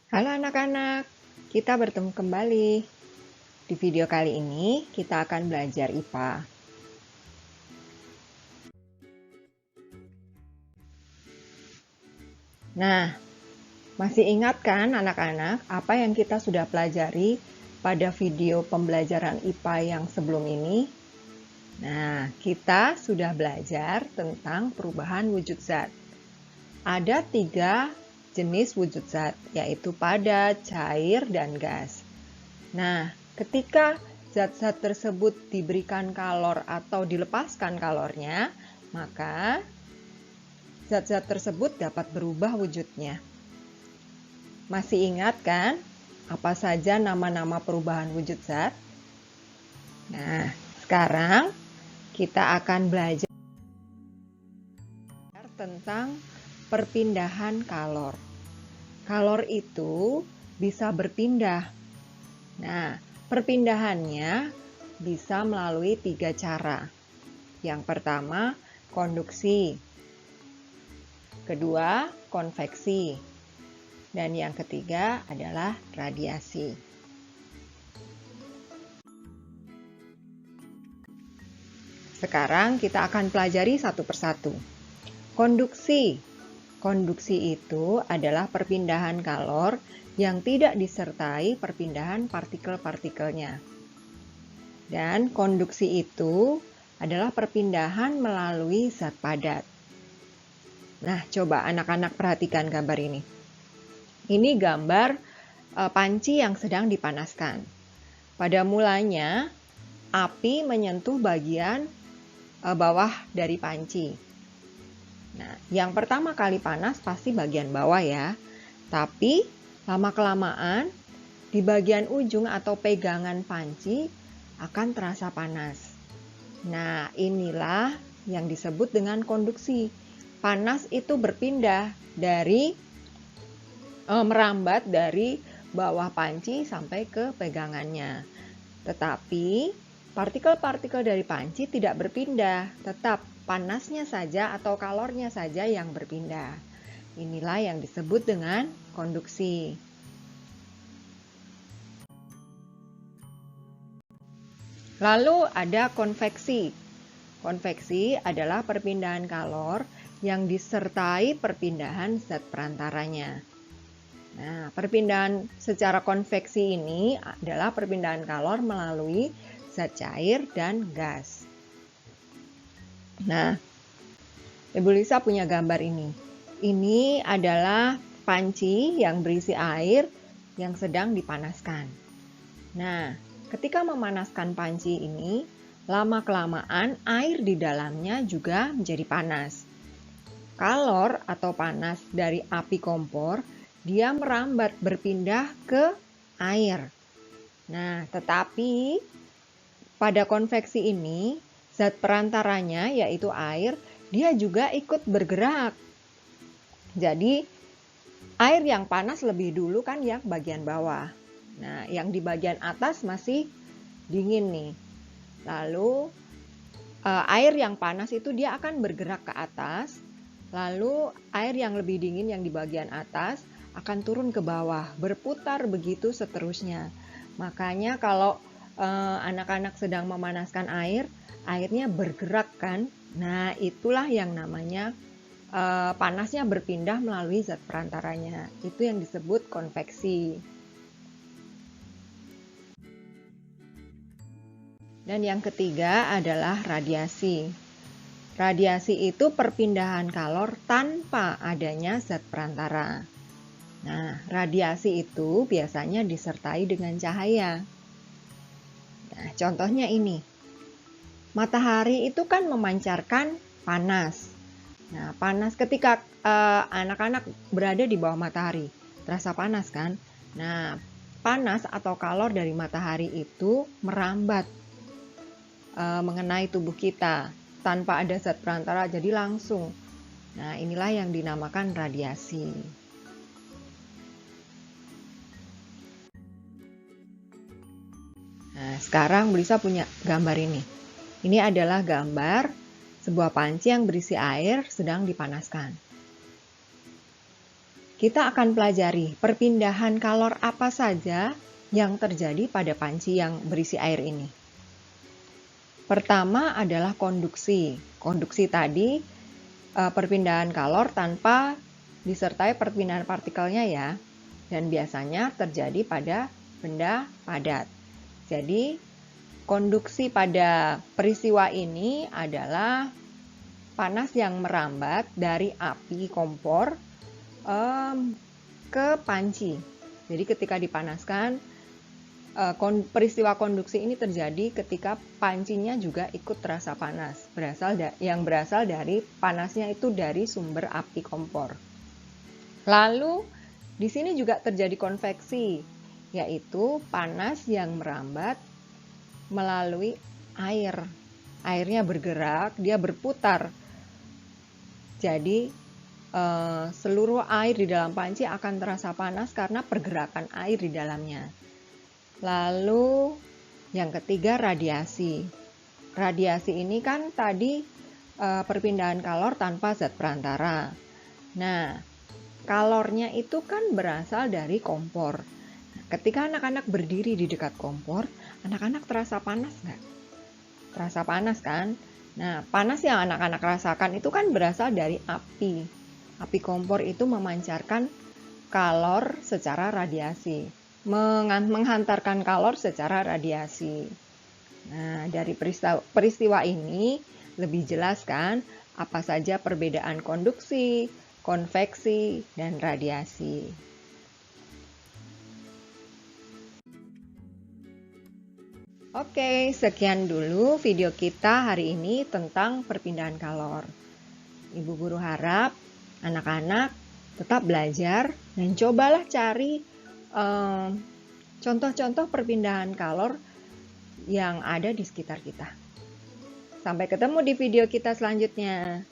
Halo anak-anak, kita bertemu kembali. Di video kali ini kita akan belajar IPA. Nah, masih ingat kan anak-anak apa yang kita sudah pelajari pada video pembelajaran IPA yang sebelum ini? Nah, kita sudah belajar tentang perubahan wujud zat. Ada 3 jenis wujud zat, yaitu padat, cair, dan gas. Nah, ketika zat-zat tersebut diberikan kalor atau dilepaskan kalornya, maka zat-zat tersebut dapat berubah wujudnya. Masih ingat kan apa saja nama-nama perubahan wujud zat? Nah, sekarang kita akan belajar tentang perpindahan kalor. Kalor itu bisa berpindah. Nah, perpindahannya bisa melalui 3 cara. Yang pertama, konduksi. Kedua, konveksi. Dan yang ketiga adalah radiasi. Sekarang kita akan pelajari satu persatu. Konduksi. Konduksi itu adalah perpindahan kalor yang tidak disertai perpindahan partikel-partikelnya. Dan konduksi itu adalah perpindahan melalui zat padat. Nah, coba anak-anak perhatikan gambar ini. Ini gambar panci yang sedang dipanaskan. Pada mulanya, api menyentuh bagian bawah dari panci. Nah, yang pertama kali panas pasti bagian bawah ya. Tapi lama-kelamaan di bagian ujung atau pegangan panci akan terasa panas. Nah, inilah yang disebut dengan konduksi. Panas itu berpindah dari merambat dari bawah panci sampai ke pegangannya. Tetapi partikel-partikel dari panci tidak berpindah, tetap panasnya saja atau kalornya saja yang berpindah. Inilah yang disebut dengan konduksi. Lalu ada konveksi. Konveksi adalah perpindahan kalor yang disertai perpindahan zat perantaranya. Nah, perpindahan secara konveksi ini adalah perpindahan kalor melalui zat cair dan gas. Nah, Ibu Lisa punya gambar ini. Ini adalah panci yang berisi air yang sedang dipanaskan. Nah, ketika memanaskan panci ini, lama-kelamaan air di dalamnya juga menjadi panas. Kalor atau panas dari api kompor, dia merambat berpindah ke air. Nah, tetapi pada konveksi ini, zat perantaranya yaitu air, dia juga ikut bergerak. Jadi, air yang panas lebih dulu kan yang bagian bawah. Nah, yang di bagian atas masih dingin nih. Lalu, air yang panas itu dia akan bergerak ke atas. Lalu, air yang lebih dingin yang di bagian atas akan turun ke bawah, berputar begitu seterusnya. Makanya kalau anak-anak sedang memanaskan air, airnya bergerak kan. Nah, itulah yang namanya panasnya berpindah melalui zat perantaranya. Itu yang disebut konveksi. Dan yang ketiga adalah radiasi. Radiasi itu perpindahan kalor tanpa adanya zat perantara. Nah, radiasi itu biasanya disertai dengan cahaya. Nah, contohnya ini. Matahari itu kan memancarkan panas. Nah, panas ketika anak-anak berada di bawah matahari, terasa panas kan? Nah, panas atau kalor dari matahari itu merambat mengenai tubuh kita tanpa ada zat perantara, jadi langsung. Nah, inilah yang dinamakan radiasi. Nah, sekarang Bu Lisa punya gambar ini. Ini adalah gambar sebuah panci yang berisi air sedang dipanaskan. kita akan pelajari perpindahan kalor apa saja yang terjadi pada panci yang berisi air ini. Pertama adalah konduksi. Konduksi tadi perpindahan kalor tanpa disertai perpindahan partikelnya ya. Dan biasanya terjadi pada benda padat. Jadi konduksi pada peristiwa ini adalah panas yang merambat dari api kompor ke panci. Jadi ketika dipanaskan, peristiwa konduksi ini terjadi ketika pancinya juga ikut terasa panas, yang berasal dari panasnya itu dari sumber api kompor. Lalu di sini juga terjadi konveksi, yaitu panas yang merambat melalui air. Airnya bergerak, dia berputar. Jadi seluruh air di dalam panci akan terasa panas karena pergerakan air di dalamnya. Lalu yang ketiga radiasi. Radiasi ini kan tadi perpindahan kalor tanpa zat perantara. Nah, kalornya itu kan berasal dari kompor. Ketika anak-anak berdiri di dekat kompor, anak-anak terasa panas nggak? Terasa panas kan? Nah, panas yang anak-anak rasakan itu kan berasal dari api. Api kompor itu memancarkan kalor secara radiasi, menghantarkan kalor secara radiasi. Nah, dari peristiwa ini lebih jelas kan apa saja perbedaan konduksi, konveksi, dan radiasi. Oke, sekian dulu video kita hari ini tentang perpindahan kalor. Ibu guru harap anak-anak tetap belajar dan cobalah cari contoh-contoh perpindahan kalor yang ada di sekitar kita. Sampai ketemu di video kita selanjutnya.